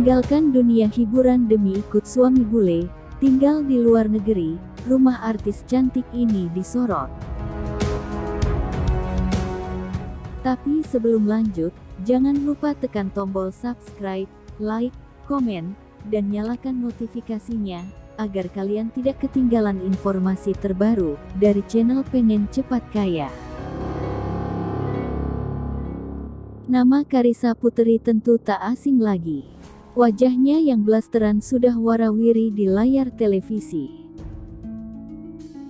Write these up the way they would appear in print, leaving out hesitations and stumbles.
Meninggalkan dunia hiburan demi ikut suami bule, tinggal di luar negeri, rumah artis cantik ini disorot. Tapi sebelum lanjut, jangan lupa tekan tombol subscribe, like, komen, dan nyalakan notifikasinya, agar kalian tidak ketinggalan informasi terbaru dari channel Pengen Cepat Kaya. Nama Carissa Puteri tentu tak asing lagi. Wajahnya yang blasteran sudah warawiri di layar televisi.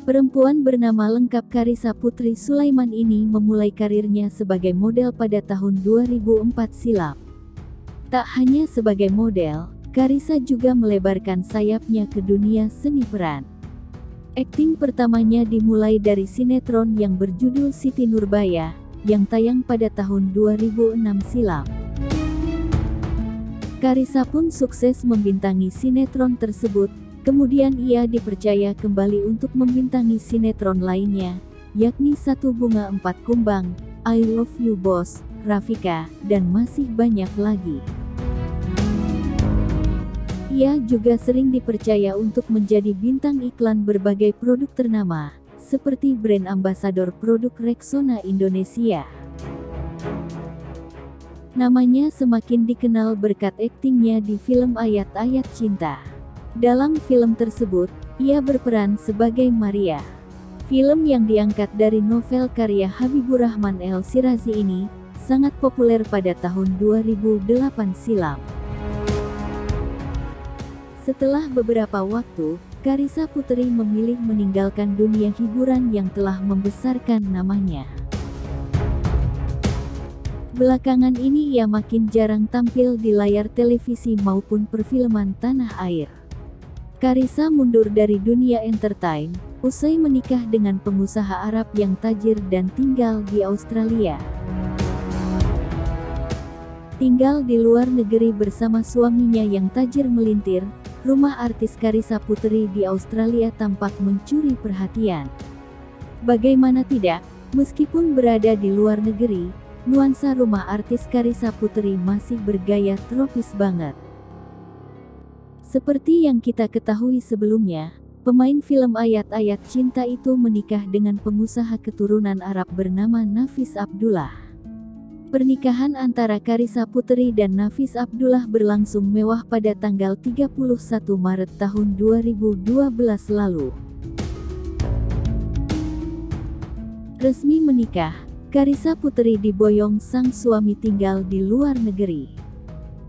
Perempuan bernama lengkap Carissa Puteri Sulaiman ini memulai karirnya sebagai model pada tahun 2004 silam. Tak hanya sebagai model, Carissa juga melebarkan sayapnya ke dunia seni peran. Akting pertamanya dimulai dari sinetron yang berjudul Siti Nurbaya, yang tayang pada tahun 2006 silam. Carissa pun sukses membintangi sinetron tersebut, kemudian ia dipercaya kembali untuk membintangi sinetron lainnya, yakni Satu Bunga Empat Kumbang, I Love You Boss, Rafika, dan masih banyak lagi. Ia juga sering dipercaya untuk menjadi bintang iklan berbagai produk ternama, seperti brand ambasador produk Rexona Indonesia. Namanya semakin dikenal berkat aktingnya di film Ayat-Ayat Cinta. Dalam film tersebut, ia berperan sebagai Maria. Film yang diangkat dari novel karya Habibur Rahman El-Shirazi ini, sangat populer pada tahun 2008 silam. Setelah beberapa waktu, Carissa Puteri memilih meninggalkan dunia hiburan yang telah membesarkan namanya. Belakangan ini ia makin jarang tampil di layar televisi maupun perfilman tanah air. Carissa mundur dari dunia entertain, usai menikah dengan pengusaha Arab yang tajir dan tinggal di Australia. Tinggal di luar negeri bersama suaminya yang tajir melintir, rumah artis Carissa Puteri di Australia tampak mencuri perhatian. Bagaimana tidak, meskipun berada di luar negeri, nuansa rumah artis Carissa Puteri masih bergaya tropis banget. Seperti yang kita ketahui sebelumnya, pemain film Ayat-Ayat Cinta itu menikah dengan pengusaha keturunan Arab bernama Nafis Abdullah. Pernikahan antara Carissa Puteri dan Nafis Abdullah berlangsung mewah pada tanggal 31 Maret tahun 2012 lalu. Resmi menikah, Carissa Puteri diboyong sang suami tinggal di luar negeri.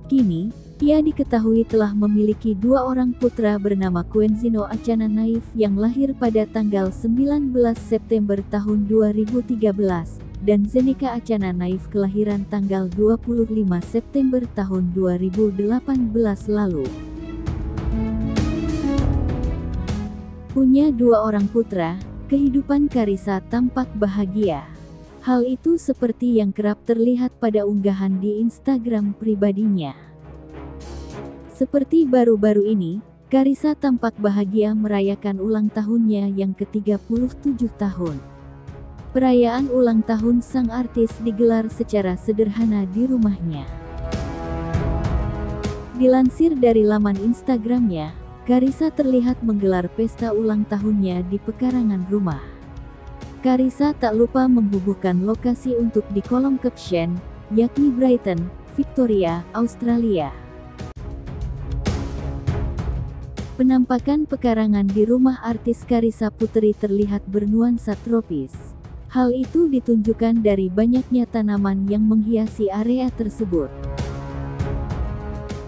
Kini, ia diketahui telah memiliki dua orang putra bernama Quenzino Acana Naif yang lahir pada tanggal 19 September tahun 2013. Dan Zeneca Acana Naif kelahiran tanggal 25 September tahun 2018 lalu. Punya dua orang putra, kehidupan Carissa tampak bahagia. Hal itu seperti yang kerap terlihat pada unggahan di Instagram pribadinya. Seperti baru-baru ini, Carissa tampak bahagia merayakan ulang tahunnya yang ke-37 tahun. Perayaan ulang tahun sang artis digelar secara sederhana di rumahnya. Dilansir dari laman Instagramnya, Carissa terlihat menggelar pesta ulang tahunnya di pekarangan rumah. Carissa tak lupa membubuhkan lokasi untuk di kolom caption, yakni Brighton, Victoria, Australia. Penampakan pekarangan di rumah artis Carissa Puteri terlihat bernuansa tropis. Hal itu ditunjukkan dari banyaknya tanaman yang menghiasi area tersebut.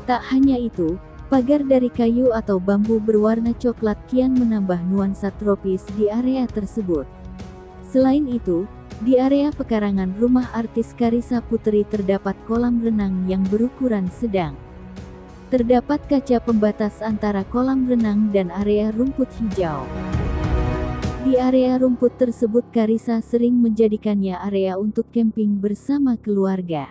Tak hanya itu, pagar dari kayu atau bambu berwarna coklat kian menambah nuansa tropis di area tersebut. Selain itu, di area pekarangan rumah artis Carissa Puteri terdapat kolam renang yang berukuran sedang. Terdapat kaca pembatas antara kolam renang dan area rumput hijau. Di area rumput tersebut Carissa sering menjadikannya area untuk camping bersama keluarga.